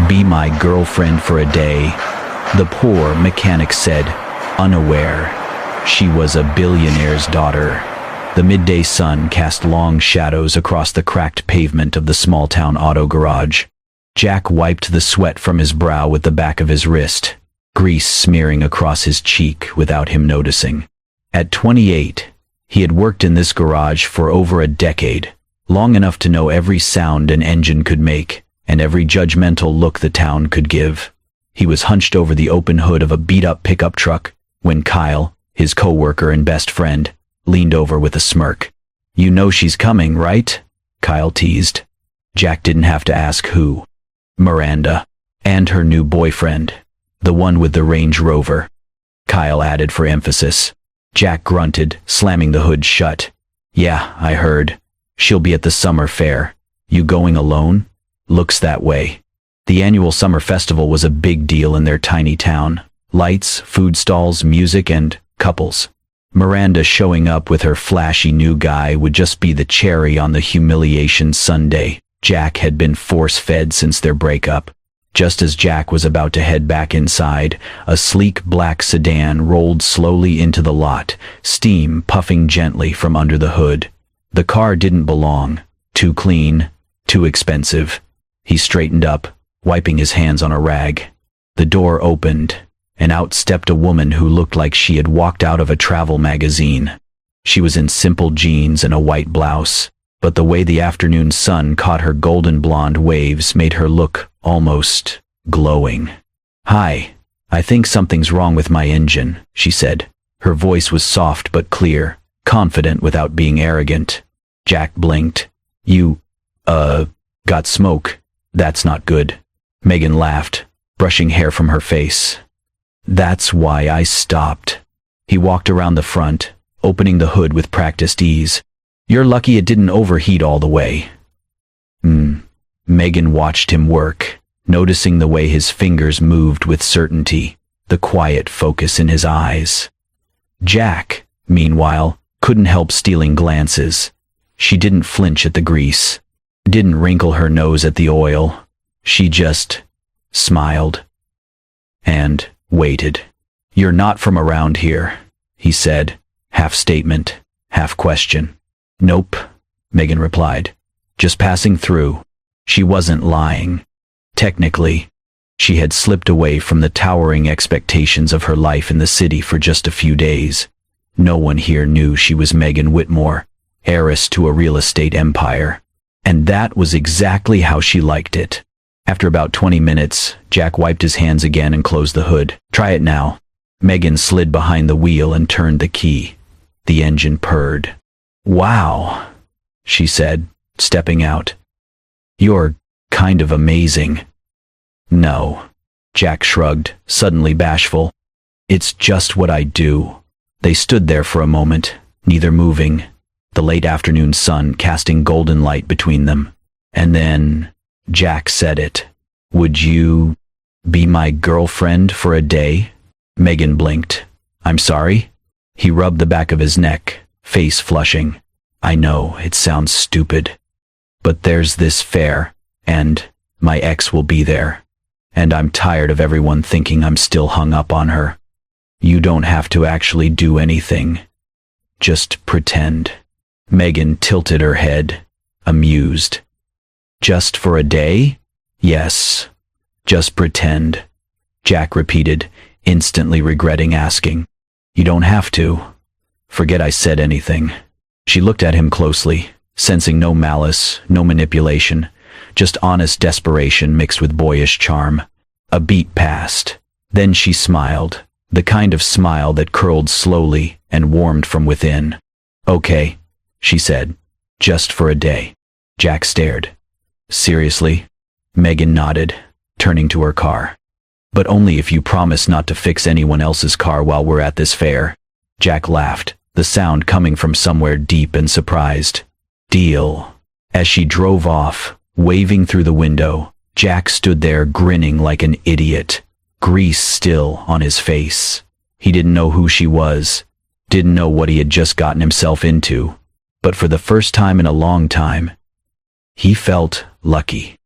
be my girlfriend for a day?" the poor mechanic said, unaware. She was a billionaire's daughter. The midday sun cast long shadows across the cracked pavement of the small-town auto garage. Jack wiped the sweat from his brow with the back of his wrist, grease smearing across his cheek without him noticing. At 28, he had worked in this garage for over a decade, long enough to know every sound an engine could make and every judgmental look the town could give. He was hunched over the open hood of a beat-up pickup truck when Kyle, his co-worker and best friend, leaned over with a smirk. "You know she's coming, right?" Kyle teased. Jack didn't have to ask who. Miranda. And her new boyfriend, the one with the Range Rover, Kyle added for emphasis. Jack grunted, slamming the hood shut. "Yeah, I heard. She'll be at the summer fair. You going alone?" "Looks that way." The annual summer festival was a big deal in their tiny town. Lights, food stalls, music, and couples. Miranda showing up with her flashy new guy would just be the cherry on the humiliation sundae Jack had been force-fed since their breakup. Just as Jack was about to head back inside, a sleek black sedan rolled slowly into the lot, steam puffing gently from under the hood. The car didn't belong. Too clean, too expensive. He straightened up, wiping his hands on a rag. The door opened, and out stepped a woman who looked like she had walked out of a travel magazine. She was in simple jeans and a white blouse, but the way the afternoon sun caught her golden blonde waves made her look almost glowing. "Hi, I think something's wrong with my engine," she said. Her voice was soft but clear, confident without being arrogant. Jack blinked. "You, got smoke? That's not good." Megan laughed, brushing hair from her face. "That's why I stopped." He walked around the front, opening the hood with practiced ease. "You're lucky it didn't overheat all the way." Megan watched him work, noticing the way his fingers moved with certainty, the quiet focus in his eyes. Jack, meanwhile, couldn't help stealing glances. She didn't flinch at the grease, didn't wrinkle her nose at the oil. She just smiled and waited. "You're not from around here," he said, half statement, half question. "Nope," Megan replied. "Just passing through." She wasn't lying. Technically, she had slipped away from the towering expectations of her life in the city for just a few days. No one here knew she was Megan Whitmore, heiress to a real estate empire. And that was exactly how she liked it. After about 20 minutes, Jack wiped his hands again and closed the hood. "Try it now." Megan slid behind the wheel and turned the key. The engine purred. "Wow," she said, stepping out. "You're kind of amazing." "No," Jack shrugged, suddenly bashful. "It's just what I do." They stood there for a moment, neither moving, the late afternoon sun casting golden light between them. And then Jack said it. "Would you be my girlfriend for a day?" Megan blinked. "I'm sorry?" He rubbed the back of his neck, face flushing. "I know, it sounds stupid. But there's this fair, and my ex will be there. And I'm tired of everyone thinking I'm still hung up on her. You don't have to actually do anything. Just pretend." Megan tilted her head, amused. "Just for a day?" "Yes. Just pretend," Jack repeated, instantly regretting asking. "You don't have to. Forget I said anything." She looked at him closely, sensing no malice, no manipulation, just honest desperation mixed with boyish charm. A beat passed. Then she smiled, the kind of smile that curled slowly and warmed from within. "Okay," she said, "just for a day." Jack stared. "Seriously?" Megan nodded, turning to her car. "But only if you promise not to fix anyone else's car while we're at this fair." Jack laughed, the sound coming from somewhere deep and surprised. "Deal." As she drove off, waving through the window, Jack stood there grinning like an idiot, grease still on his face. He didn't know who she was, didn't know what he had just gotten himself into, but for the first time in a long time, he felt lucky.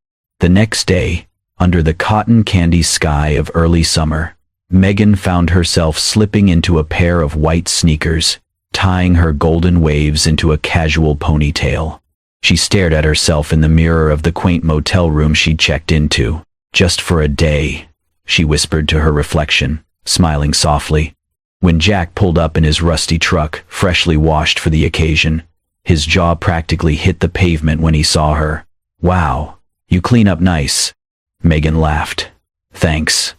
The next day, Under the cotton candy sky of early summer, Megan found herself slipping into a pair of white sneakers, tying her golden waves into a casual ponytail. She stared at herself in the mirror of the quaint motel room she'd checked into. Just for a day, she whispered to her reflection, smiling softly. When Jack pulled up in his rusty truck, freshly washed for the occasion, his jaw practically hit the pavement when he saw her. "Wow, you clean up nice." Megan laughed. "Thanks.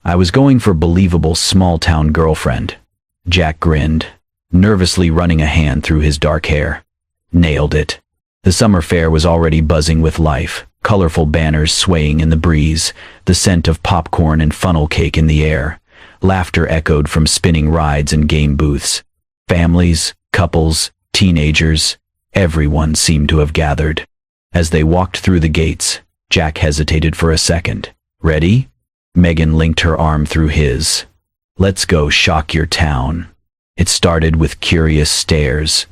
I was going for believable small-town girlfriend." Jack grinned, nervously running a hand through his dark hair. "Nailed it." The summer fair was already buzzing with life, colorful banners swaying in the breeze, the scent of popcorn and funnel cake in the air. Laughter echoed from spinning rides and game booths. Families, couples, teenagers, everyone seemed to have gathered. As they walked through the gates, Jack hesitated for a second. "Ready?" Megan linked her arm through his. "Let's go shock your town." It started with curious stares,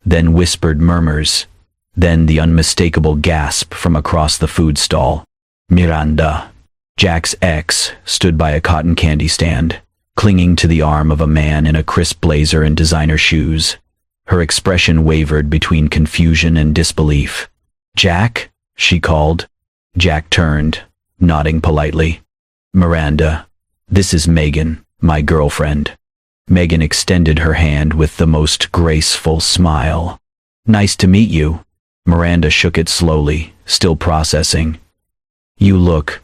then whispered murmurs, then the unmistakable gasp from across the food stall. Miranda, Jack's ex, stood by a cotton candy stand, clinging to the arm of a man in a crisp blazer and designer shoes. Her expression wavered between confusion and disbelief. "Jack?" she called. Jack turned, nodding politely. "Miranda, this is Megan, my girlfriend." Megan extended her hand with the most graceful smile. "Nice to meet you." Miranda shook it slowly, still processing. "You look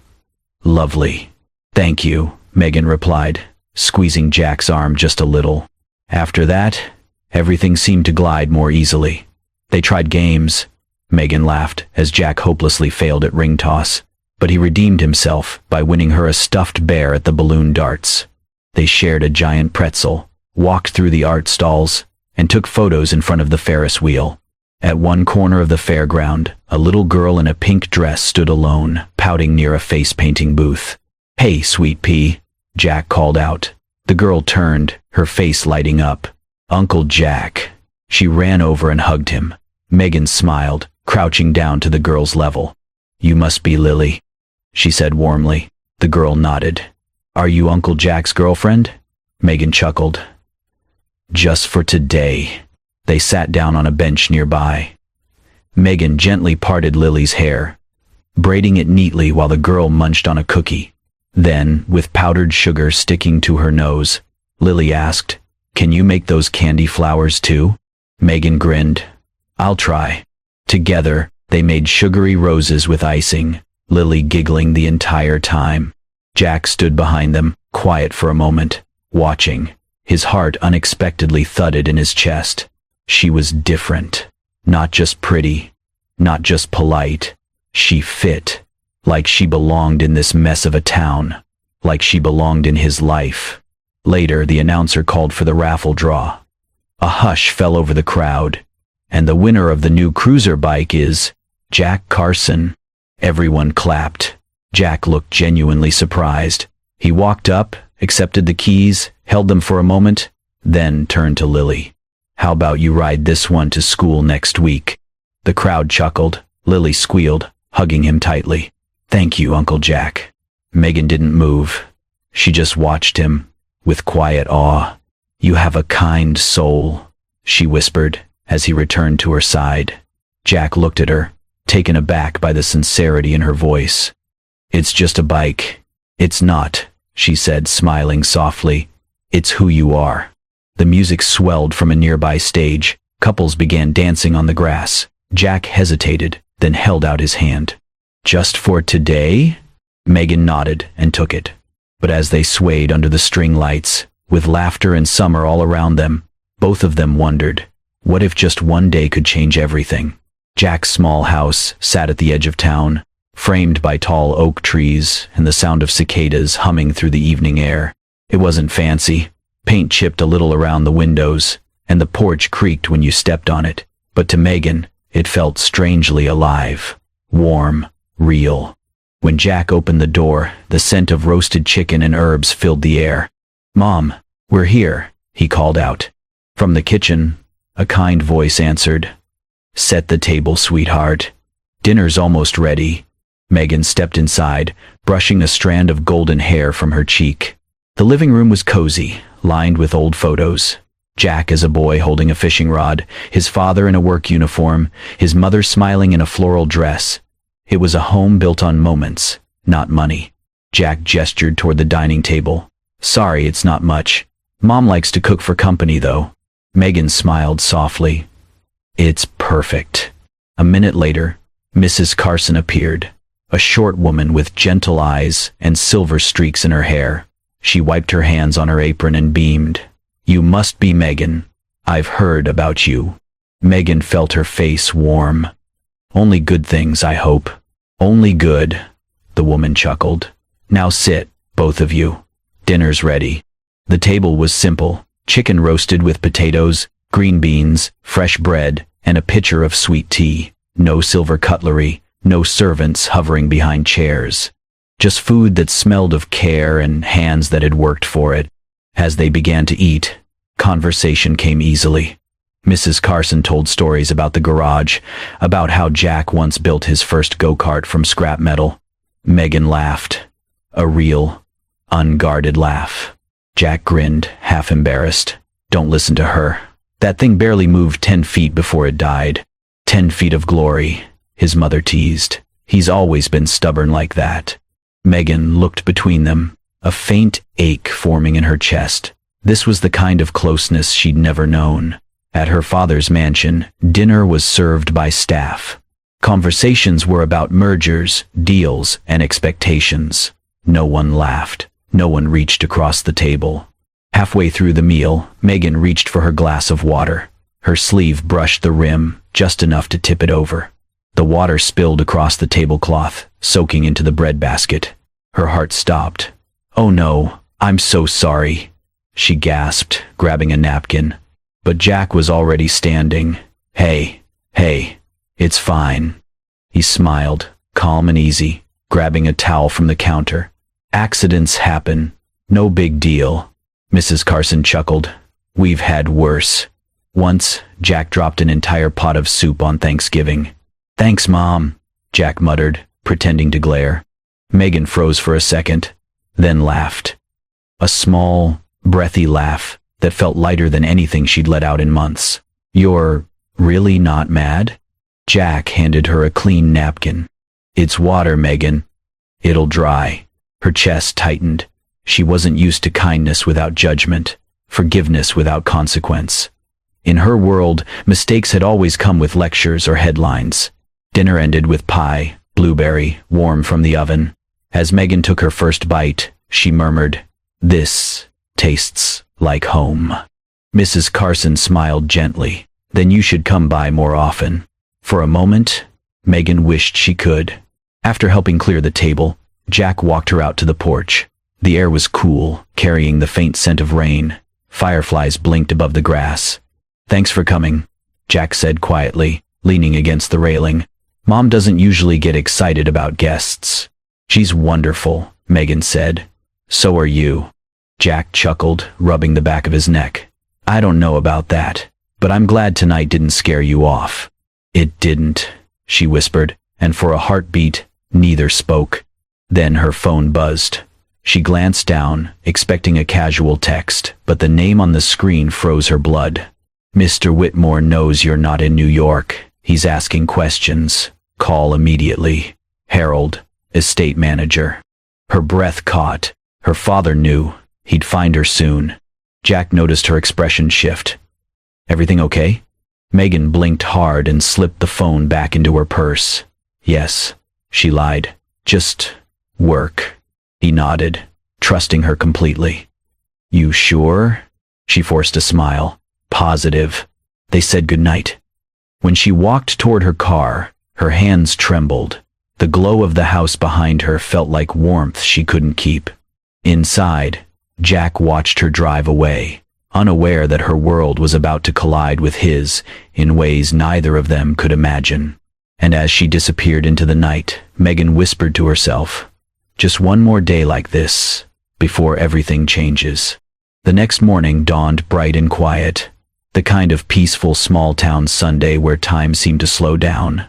lovely." "Thank you," Megan replied, squeezing Jack's arm just a little. After that, everything seemed to glide more easily. They tried games. Megan laughed as Jack hopelessly failed at ring toss, but he redeemed himself by winning her a stuffed bear at the balloon darts. They shared a giant pretzel, walked through the art stalls, and took photos in front of the Ferris wheel. At one corner of the fairground, a little girl in a pink dress stood alone, pouting near a face-painting booth. "Hey, sweet pea," Jack called out. The girl turned, her face lighting up. "Uncle Jack." She ran over and hugged him. Megan smiled, crouching down to the girl's level. "You must be Lily," she said warmly. The girl nodded. "Are you Uncle Jack's girlfriend?" Megan chuckled. "Just for today." They sat down on a bench nearby. Megan gently parted Lily's hair, braiding it neatly while the girl munched on a cookie. Then, with powdered sugar sticking to her nose, Lily asked, "Can you make those candy flowers too?" Megan grinned. "I'll try." Together, they made sugary roses with icing, Lily giggling the entire time. Jack stood behind them, quiet for a moment, watching. His heart unexpectedly thudded in his chest. She was different. Not just pretty, not just polite. She fit. Like she belonged in this mess of a town. Like she belonged in his life. Later, the announcer called for the raffle draw. A hush fell over the crowd. "And the winner of the new cruiser bike is Jack Carson." Everyone clapped. Jack looked genuinely surprised. He walked up, accepted the keys, held them for a moment, then turned to Lily. "How about you ride this one to school next week?" The crowd chuckled. Lily squealed, hugging him tightly. "Thank you, Uncle Jack." Megan didn't move. She just watched him, with quiet awe. "You have a kind soul," she whispered, as he returned to her side. Jack looked at her, taken aback by the sincerity in her voice. "It's just a bike." "It's not," she said, smiling softly. "It's who you are." The music swelled from a nearby stage. Couples began dancing on the grass. Jack hesitated, then held out his hand. "Just for today?" Megan nodded and took it. But as they swayed under the string lights, with laughter and summer all around them, both of them wondered, what if just one day could change everything? Jack's small house sat at the edge of town, framed by tall oak trees and the sound of cicadas humming through the evening air. It wasn't fancy. Paint chipped a little around the windows, and the porch creaked when you stepped on it. But to Megan, it felt strangely alive, warm, real. When Jack opened the door, the scent of roasted chicken and herbs filled the air. "Mom, we're here," he called out. From the kitchen, a kind voice answered. "Set the table, sweetheart. Dinner's almost ready." Megan stepped inside, brushing a strand of golden hair from her cheek. The living room was cozy, lined with old photos. Jack as a boy holding a fishing rod, his father in a work uniform, his mother smiling in a floral dress. It was a home built on moments, not money. Jack gestured toward the dining table. Sorry, it's not much. Mom likes to cook for company, though. Megan smiled softly. It's perfect. A minute later, Mrs. Carson appeared, a short woman with gentle eyes and silver streaks in her hair. She wiped her hands on her apron and beamed. You must be Megan. I've heard about you. Megan felt her face warm. Only good things, I hope. Only good, the woman chuckled. Now sit, both of you. Dinner's ready. The table was simple: chicken roasted with potatoes, green beans, fresh bread, and a pitcher of sweet tea. No silver cutlery, no servants hovering behind chairs. Just food that smelled of care and hands that had worked for it. As they began to eat, conversation came easily. Mrs. Carson told stories about the garage, about how Jack once built his first go-kart from scrap metal. Megan laughed. A real, unguarded laugh. Jack grinned, half embarrassed. Don't listen to her. That thing barely moved 10 feet before it died. 10 feet of glory, his mother teased. He's always been stubborn like that. Megan looked between them, a faint ache forming in her chest. This was the kind of closeness she'd never known. At her father's mansion, dinner was served by staff. Conversations were about mergers, deals, and expectations. No one laughed. No one reached across the table. Halfway through the meal, Megan reached for her glass of water. Her sleeve brushed the rim, just enough to tip it over. The water spilled across the tablecloth, soaking into the breadbasket. Her heart stopped. Oh no, I'm so sorry, she gasped, grabbing a napkin. But Jack was already standing. Hey, it's fine. He smiled, calm and easy, grabbing a towel from the counter. Accidents happen. No big deal. Mrs. Carson chuckled. We've had worse. Once, Jack dropped an entire pot of soup on Thanksgiving. Thanks, Mom, Jack muttered, pretending to glare. Megan froze for a second, then laughed. A small, breathy laugh that felt lighter than anything she'd let out in months. You're really not mad? Jack handed her a clean napkin. It's water, Megan. It'll dry. Her chest tightened. She wasn't used to kindness without judgment, forgiveness without consequence. In her world, mistakes had always come with lectures or headlines. Dinner ended with pie, blueberry, warm from the oven. As Megan took her first bite, she murmured, "This tastes like home." Mrs. Carson smiled gently. Then you should come by more often. For a moment, Megan wished she could. After helping clear the table, Jack walked her out to the porch. The air was cool, carrying the faint scent of rain. Fireflies blinked above the grass. Thanks for coming, Jack said quietly, leaning against the railing. Mom doesn't usually get excited about guests. She's wonderful, Megan said. So are you. Jack chuckled, rubbing the back of his neck. I don't know about that, but I'm glad tonight didn't scare you off. It didn't, she whispered, and for a heartbeat, neither spoke. Then her phone buzzed. She glanced down, expecting a casual text, but the name on the screen froze her blood. Mr. Whitmore knows you're not in New York. He's asking questions. Call immediately. Harold, estate manager. Her breath caught. Her father knew. He'd find her soon. Jack noticed her expression shift. Everything okay? Megan blinked hard and slipped the phone back into her purse. Yes, she lied. Just work. He nodded, trusting her completely. You sure? She forced a smile. Positive. They said goodnight. When she walked toward her car, her hands trembled. The glow of the house behind her felt like warmth she couldn't keep. Inside, Jack watched her drive away, unaware that her world was about to collide with his in ways neither of them could imagine. And as she disappeared into the night, Megan whispered to herself, just one more day like this, before everything changes. The next morning dawned bright and quiet, the kind of peaceful small-town Sunday where time seemed to slow down.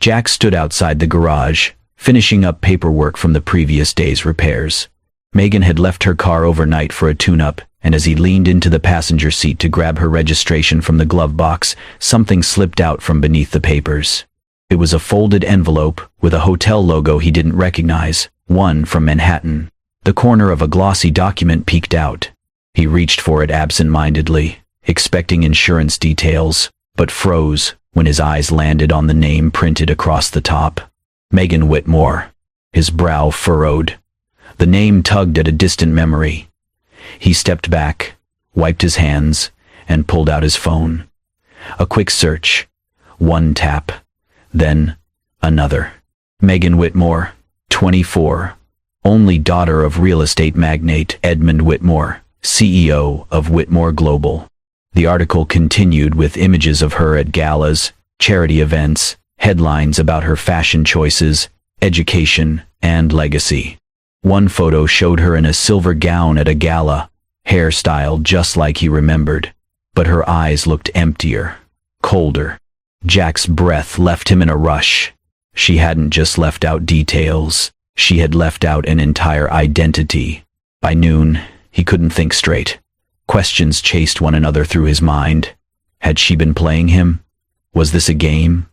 Jack stood outside the garage, finishing up paperwork from the previous day's repairs. Megan had left her car overnight for a tune-up, and as he leaned into the passenger seat to grab her registration from the glove box, something slipped out from beneath the papers. It was a folded envelope with a hotel logo he didn't recognize, one from Manhattan. The corner of a glossy document peeked out. He reached for it absent-mindedly, expecting insurance details, but froze when his eyes landed on the name printed across the top. Megan Whitmore. His brow furrowed. The name tugged at a distant memory. He stepped back, wiped his hands, and pulled out his phone. A quick search. One tap. Then another. Megan Whitmore, 24. Only daughter of real estate magnate Edmund Whitmore, CEO of Whitmore Global. The article continued with images of her at galas, charity events, headlines about her fashion choices, education, and legacy. One photo showed her in a silver gown at a gala, hairstyle just like he remembered, but her eyes looked emptier, colder. Jack's breath left him in a rush. She hadn't just left out details, she had left out an entire identity. By noon, he couldn't think straight. Questions chased one another through his mind. Had she been playing him? Was this a game?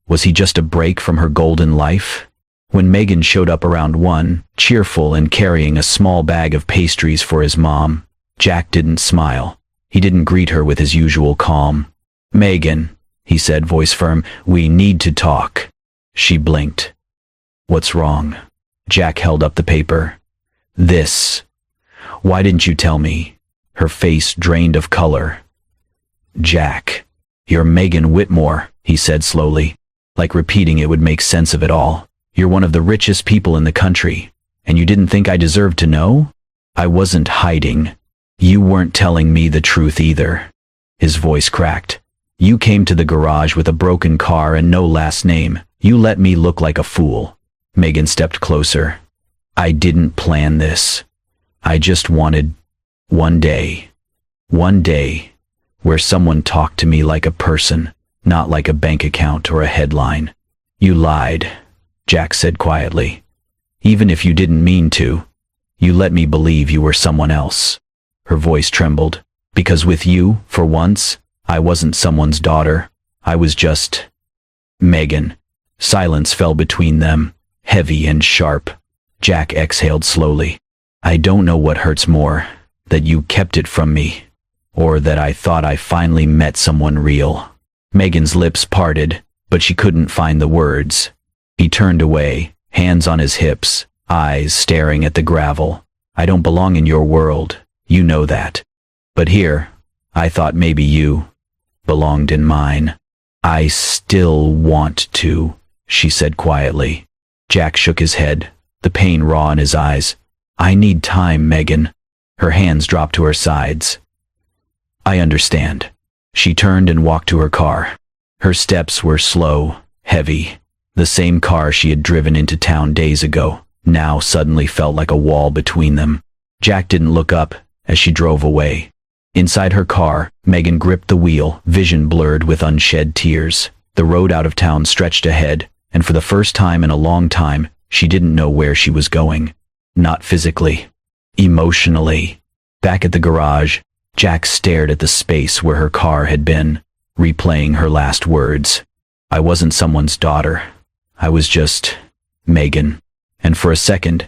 Was he just a break from her golden life? When Megan showed up around 1, cheerful and carrying a small bag of pastries for his mom, Jack didn't smile. He didn't greet her with his usual calm. "Megan," he said, voice firm, "we need to talk." She blinked. "What's wrong?" Jack held up the paper. "This. Why didn't you tell me?" Her face drained of color. "Jack, you're Megan Whitmore," he said slowly, like repeating it would make sense of it all. "You're one of the richest people in the country, and you didn't think I deserved to know?" "I wasn't hiding. You weren't telling me the truth either." His voice cracked. "You came to the garage with a broken car and no last name. You let me look like a fool." Megan stepped closer. "I didn't plan this. I just wanted one day where someone talked to me like a person, not like a bank account or a headline." "You lied," Jack said quietly. "Even if you didn't mean to, you let me believe you were someone else." Her voice trembled. "Because with you, for once, I wasn't someone's daughter. I was just..." Megan. Silence fell between them, heavy and sharp. Jack exhaled slowly. "I don't know what hurts more, that you kept it from me, or that I thought I finally met someone real." Megan's lips parted, but she couldn't find the words. He turned away, hands on his hips, eyes staring at the gravel. "I don't belong in your world, you know that. But here, I thought maybe you belonged in mine." "I still want to," she said quietly. Jack shook his head, the pain raw in his eyes. "I need time, Megan." Her hands dropped to her sides. "I understand." She turned and walked to her car. Her steps were slow, heavy. The same car she had driven into town days ago now suddenly felt like a wall between them. Jack didn't look up as she drove away. Inside her car, Megan gripped the wheel, vision blurred with unshed tears. The road out of town stretched ahead, and for the first time in a long time, she didn't know where she was going. Not physically. Emotionally. Back at the garage, Jack stared at the space where her car had been, replaying her last words. "I wasn't someone's daughter. I was just Megan." And for a second,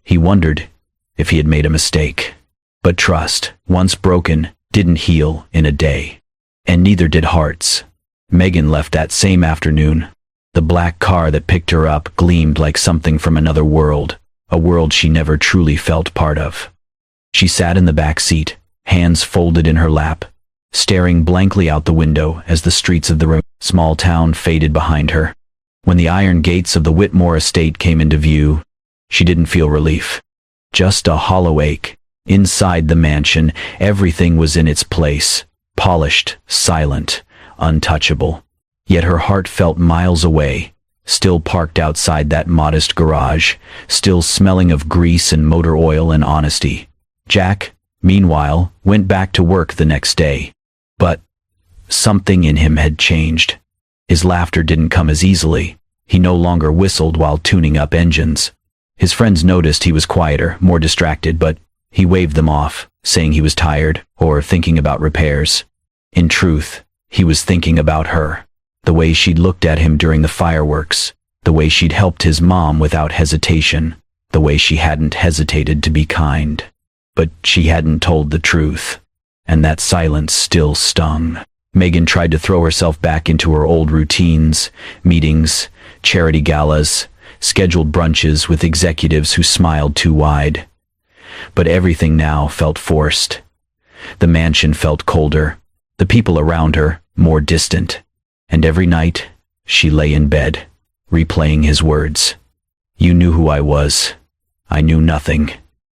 he wondered if he had made a mistake. But trust, once broken, didn't heal in a day. And neither did hearts. Megan left that same afternoon. The black car that picked her up gleamed like something from another world, a world she never truly felt part of. She sat in the back seat, hands folded in her lap, staring blankly out the window as the streets of the small town faded behind her. When the iron gates of the Whitmore estate came into view, she didn't feel relief. Just a hollow ache. Inside the mansion, everything was in its place, polished, silent, untouchable. Yet her heart felt miles away, still parked outside that modest garage, still smelling of grease and motor oil and honesty. Jack, meanwhile, went back to work the next day. But something in him had changed. His laughter didn't come as easily. He no longer whistled while tuning up engines. His friends noticed he was quieter, more distracted, but he waved them off, saying he was tired or thinking about repairs. In truth, he was thinking about her. The way she'd looked at him during the fireworks, the way she'd helped his mom without hesitation, the way she hadn't hesitated to be kind. But she hadn't told the truth, and that silence still stung. Megan tried to throw herself back into her old routines, meetings, charity galas, scheduled brunches with executives who smiled too wide. But everything now felt forced. The mansion felt colder, the people around her more distant, and every night she lay in bed, replaying his words. You knew who I was. I knew nothing.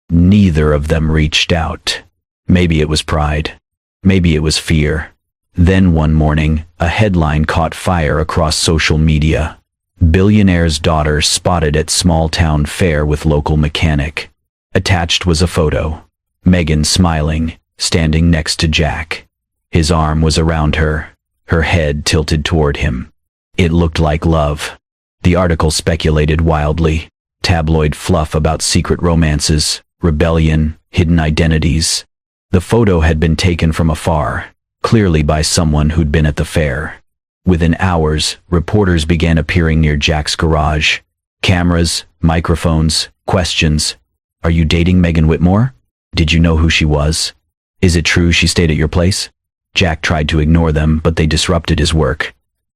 Neither of them reached out. Maybe it was pride. Maybe it was fear. Then one morning, a headline caught fire across social media. Billionaire's daughter spotted at small-town fair with local mechanic. Attached was a photo. Megan smiling, standing next to Jack. His arm was around her, her head tilted toward him. It looked like love. The article speculated wildly. Tabloid fluff about secret romances, rebellion, hidden identities. The photo had been taken from afar, clearly by someone who'd been at the fair. Within hours, reporters began appearing near Jack's garage. Cameras, microphones, questions. Are you dating Megan Whitmore? Did you know who she was? Is it true she stayed at your place? Jack tried to ignore them, but they disrupted his work.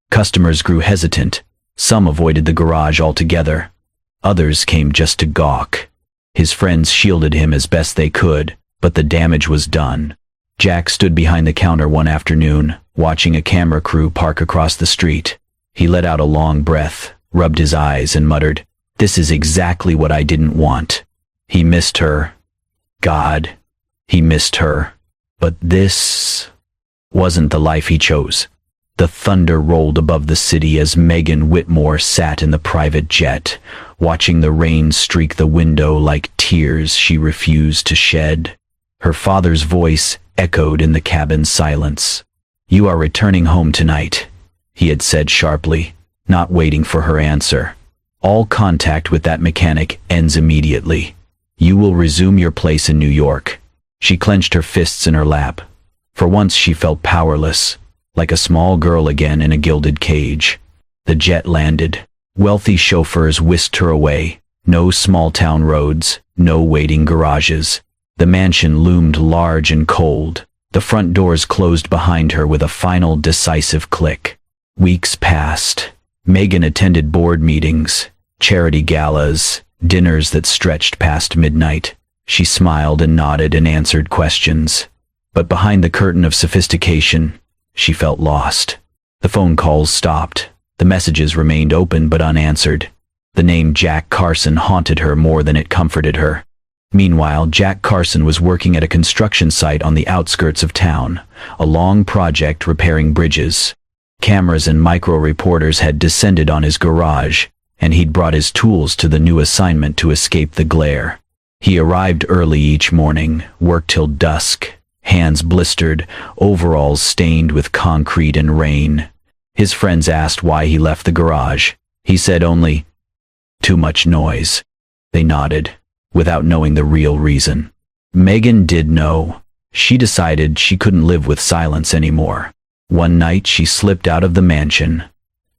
Customers grew hesitant. Some avoided the garage altogether. Others came just to gawk. His friends shielded him as best they could, but the damage was done. Jack stood behind the counter one afternoon, watching a camera crew park across the street. He let out a long breath, rubbed his eyes, and muttered, "This is exactly what I didn't want." He missed her. God, he missed her. But this wasn't the life he chose. The thunder rolled above the city as Megan Whitmore sat in the private jet, watching the rain streak the window like tears she refused to shed. Her father's voice echoed in the cabin's silence. "You are returning home tonight," he had said sharply, not waiting for her answer. "All contact with that mechanic ends immediately. You will resume your place in New York." She clenched her fists in her lap. For once she felt powerless, like a small girl again in a gilded cage. The jet landed. Wealthy chauffeurs whisked her away. No small-town roads, no waiting garages. The mansion loomed large and cold. The front doors closed behind her with a final decisive click. Weeks passed. Megan attended board meetings, charity galas, dinners that stretched past midnight. She smiled and nodded and answered questions. But behind the curtain of sophistication, she felt lost. The phone calls stopped. The messages remained open but unanswered. The name Jack Carson haunted her more than it comforted her. Meanwhile, Jack Carson was working at a construction site on the outskirts of town, a long project repairing bridges. Cameras and micro-reporters had descended on his garage, and he'd brought his tools to the new assignment to escape the glare. He arrived early each morning, worked till dusk, hands blistered, overalls stained with concrete and rain. His friends asked why he left the garage. He said only, "Too much noise." They nodded, without knowing the real reason. Megan did know. She decided she couldn't live with silence anymore. One night she slipped out of the mansion.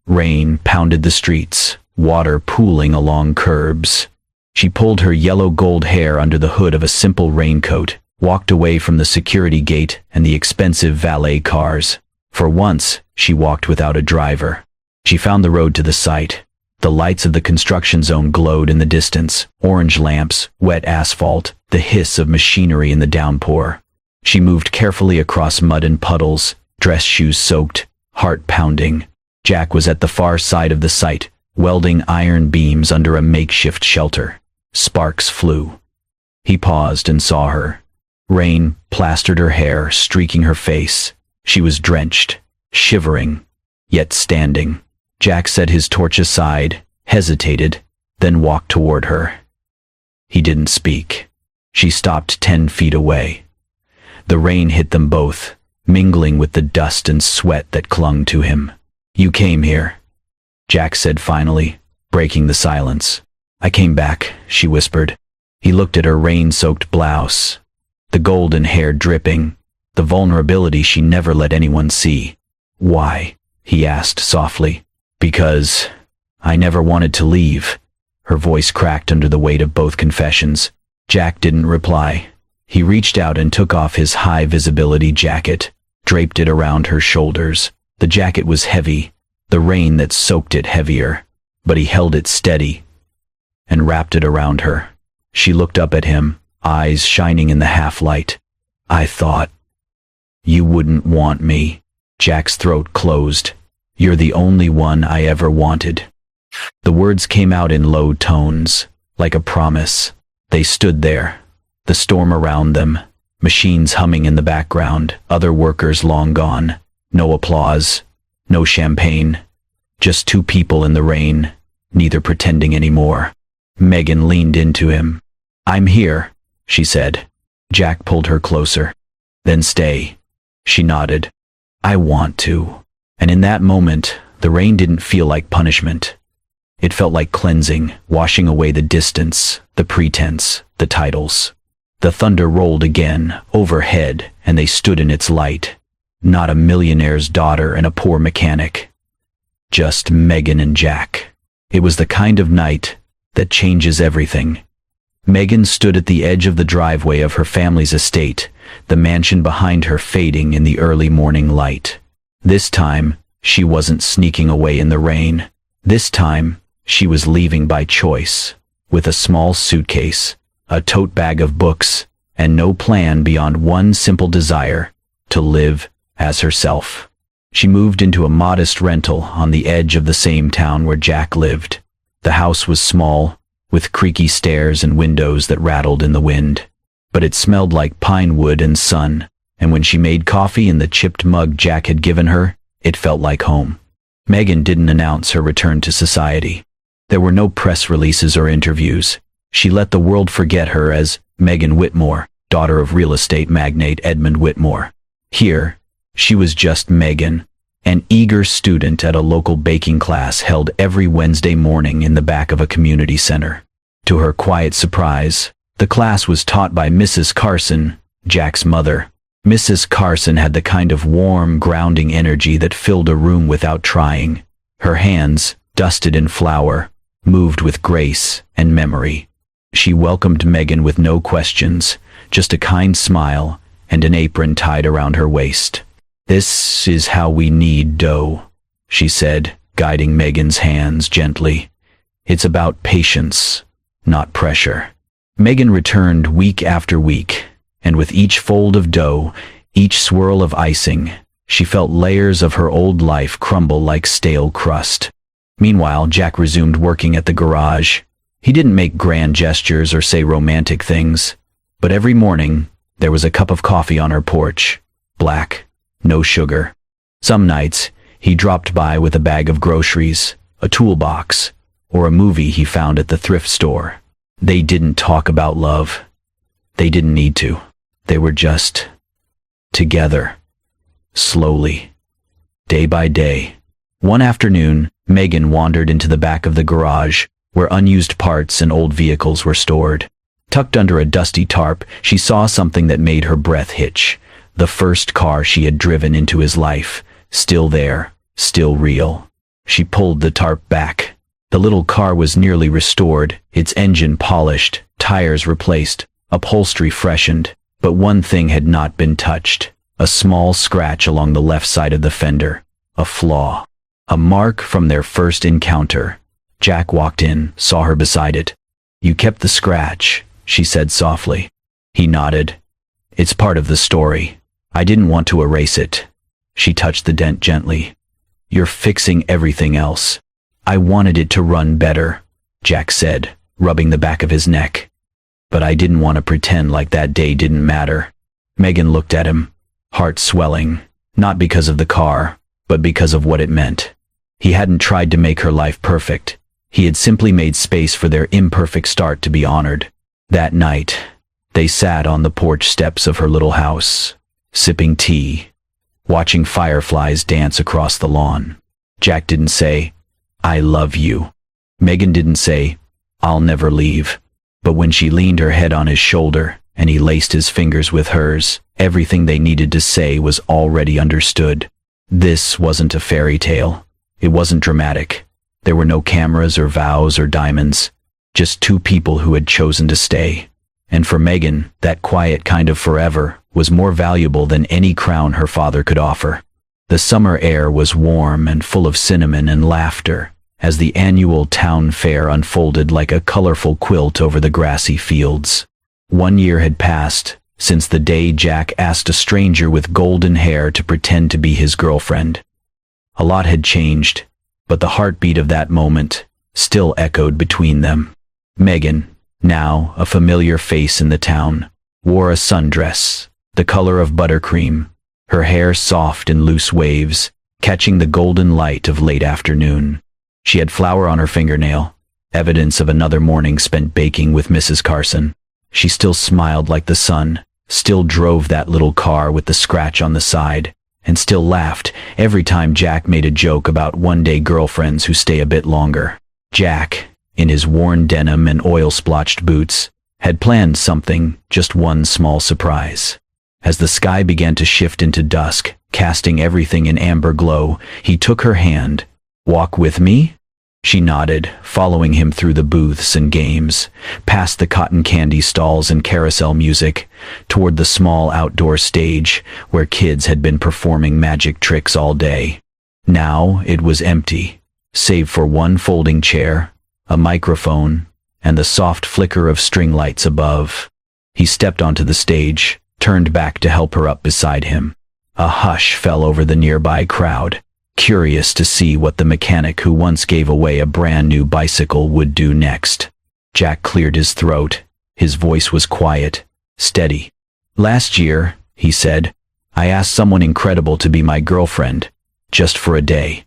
Rain pounded the streets, water pooling along curbs. She pulled her yellow gold hair under the hood of a simple raincoat, walked away from the security gate and the expensive valet cars. For once, she walked without a driver. She found the road to the site. The lights of the construction zone glowed in the distance, orange lamps, wet asphalt, the hiss of machinery in the downpour. She moved carefully across mud and puddles, dress shoes soaked, heart pounding. Jack was at the far side of the site, welding iron beams under a makeshift shelter. Sparks flew. He paused and saw her. Rain plastered her hair, streaking her face. She was drenched, shivering, yet standing. Jack set his torch aside, hesitated, then walked toward her. He didn't speak. She stopped 10 feet away. The rain hit them both, mingling with the dust and sweat that clung to him. "You came here." Jack said finally, breaking the silence. I came back, she whispered. He looked at her rain-soaked blouse, the golden hair dripping, the vulnerability she never let anyone see. Why? He asked softly. Because I never wanted to leave. Her voice cracked under the weight of both confessions. Jack didn't reply. He reached out and took off his high-visibility jacket, draped it around her shoulders. The jacket was heavy, the rain that soaked it heavier, but he held it steady and wrapped it around her. She looked up at him, eyes shining in the half-light. I thought you wouldn't want me. Jack's throat closed. You're the only one I ever wanted. The words came out in low tones, like a promise. They stood there, the storm around them, machines humming in the background, other workers long gone. No applause, no champagne, just two people in the rain, neither pretending anymore. Megan leaned into him. I'm here, she said. Jack pulled her closer. Then stay. She nodded. I want to. And in that moment, the rain didn't feel like punishment. It felt like cleansing, washing away the distance, the pretense, the titles. The thunder rolled again, overhead, and they stood in its light. Not a millionaire's daughter and a poor mechanic. Just Megan and Jack. It was the kind of night that changes everything. Megan stood at the edge of the driveway of her family's estate, the mansion behind her fading in the early morning light. This time, she wasn't sneaking away in the rain. This time, she was leaving by choice, with a small suitcase, a tote bag of books, and no plan beyond one simple desire, to live as herself. She moved into a modest rental on the edge of the same town where Jack lived. The house was small, with creaky stairs and windows that rattled in the wind. But it smelled like pine wood and sun, and when she made coffee in the chipped mug Jack had given her, it felt like home. Megan didn't announce her return to society. There were no press releases or interviews. She let the world forget her as Megan Whitmore, daughter of real estate magnate Edmund Whitmore. Here, she was just Megan, an eager student at a local baking class held every Wednesday morning in the back of a community center. To her quiet surprise, the class was taught by Mrs. Carson, Jack's mother. Mrs. Carson had the kind of warm, grounding energy that filled a room without trying. Her hands, dusted in flour, moved with grace and memory. She welcomed Megan with no questions, just a kind smile and an apron tied around her waist. This is how we knead dough, she said, guiding Megan's hands gently. It's about patience, not pressure. Megan returned week after week, and with each fold of dough, each swirl of icing, she felt layers of her old life crumble like stale crust. Meanwhile, Jack resumed working at the garage. He didn't make grand gestures or say romantic things, but every morning, there was a cup of coffee on her porch, black, no sugar. Some nights, he dropped by with a bag of groceries, a toolbox, or a movie he found at the thrift store. They didn't talk about love. They didn't need to. They were just together, slowly, day by day. One afternoon, Megan wandered into the back of the garage, where unused parts and old vehicles were stored. Tucked under a dusty tarp, she saw something that made her breath hitch. The first car she had driven into his life, still there, still real. She pulled the tarp back. The little car was nearly restored, its engine polished, tires replaced, upholstery freshened, but one thing had not been touched. A small scratch along the left side of the fender. A flaw. A mark from their first encounter. Jack walked in, saw her beside it. You kept the scratch, she said softly. He nodded. It's part of the story. I didn't want to erase it. She touched the dent gently. You're fixing everything else. I wanted it to run better, Jack said, rubbing the back of his neck. But I didn't want to pretend like that day didn't matter. Megan looked at him, heart swelling, not because of the car, but because of what it meant. He hadn't tried to make her life perfect. He had simply made space for their imperfect start to be honored. That night, they sat on the porch steps of her little house, sipping tea, watching fireflies dance across the lawn. Jack didn't say, I love you." Megan didn't say, "I'll never leave." But when she leaned her head on his shoulder and he laced his fingers with hers, everything they needed to say was already understood. This wasn't a fairy tale. It wasn't dramatic. There were no cameras or vows or diamonds. Just two people who had chosen to stay. And for Megan, that quiet kind of forever was more valuable than any crown her father could offer. The summer air was warm and full of cinnamon and laughter as the annual town fair unfolded like a colorful quilt over the grassy fields. 1 year had passed since the day Jack asked a stranger with golden hair to pretend to be his girlfriend. A lot had changed, but the heartbeat of that moment still echoed between them. Megan, now a familiar face in the town, wore a sundress, the color of buttercream, her hair soft in loose waves, catching the golden light of late afternoon. She had flour on her fingernail, evidence of another morning spent baking with Mrs. Carson. She still smiled like the sun, still drove that little car with the scratch on the side, and still laughed every time Jack made a joke about one-day girlfriends who stay a bit longer. Jack, in his worn denim and oil-splotched boots, had planned something, just one small surprise. As the sky began to shift into dusk, casting everything in amber glow, he took her hand. "Walk with me?" She nodded, following him through the booths and games, past the cotton candy stalls and carousel music, toward the small outdoor stage where kids had been performing magic tricks all day. Now it was empty, save for one folding chair, a microphone, and the soft flicker of string lights above. He stepped onto the stage, turned back to help her up beside him. A hush fell over the nearby crowd, curious to see what the mechanic who once gave away a brand new bicycle would do next. Jack cleared his throat. His voice was quiet, steady. "Last year," he said, "I asked someone incredible to be my girlfriend, just for a day.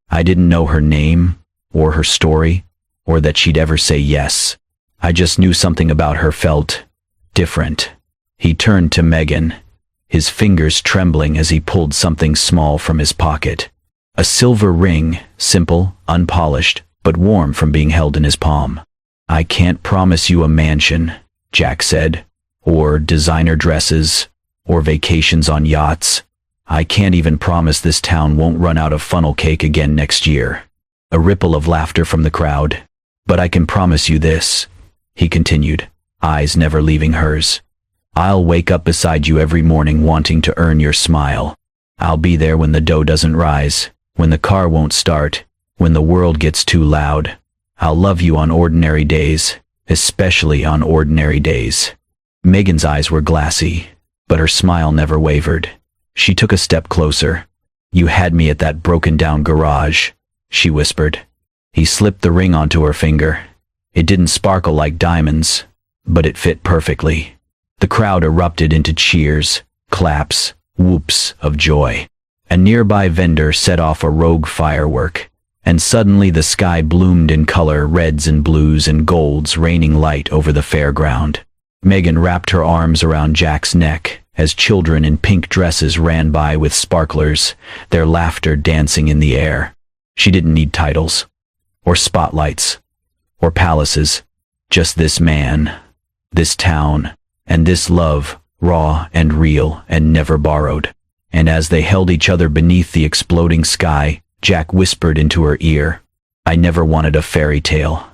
I didn't know her name, or her story, or that she'd ever say yes. I just knew something about her felt different." He turned to Megan, his fingers trembling as he pulled something small from his pocket. A silver ring, simple, unpolished, but warm from being held in his palm. "I can't promise you a mansion," Jack said, "or designer dresses, or vacations on yachts. I can't even promise this town won't run out of funnel cake again next year." A ripple of laughter from the crowd. "But I can promise you this," he continued, eyes never leaving hers. "I'll wake up beside you every morning wanting to earn your smile. I'll be there when the dough doesn't rise, when the car won't start, when the world gets too loud. I'll love you on ordinary days, especially on ordinary days." Megan's eyes were glassy, but her smile never wavered. She took a step closer. "You had me at that broken-down garage," she whispered. He slipped the ring onto her finger. It didn't sparkle like diamonds, but it fit perfectly. The crowd erupted into cheers, claps, whoops of joy. A nearby vendor set off a rogue firework, and suddenly the sky bloomed in color, reds and blues and golds raining light over the fairground. Megan wrapped her arms around Jack's neck as children in pink dresses ran by with sparklers, their laughter dancing in the air. She didn't need titles, or spotlights, or palaces, just this man, this town, and this love, raw and real and never borrowed. And as they held each other beneath the exploding sky, Jack whispered into her ear, "I never wanted a fairy tale.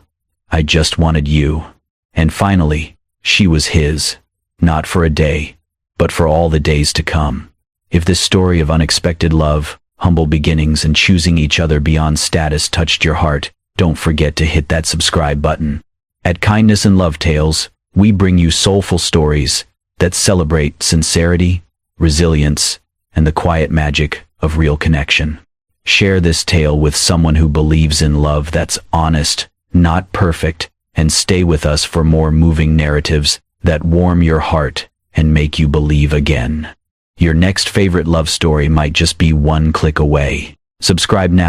I just wanted you." And finally, she was his, not for a day, but for all the days to come. If this story of unexpected love, humble beginnings, and choosing each other beyond status touched your heart, don't forget to hit that subscribe button. At Kindness and Love Tales, we bring you soulful stories that celebrate sincerity, resilience, and the quiet magic of real connection. Share this tale with someone who believes in love that's honest, not perfect, and stay with us for more moving narratives that warm your heart and make you believe again. Your next favorite love story might just be one click away. Subscribe now.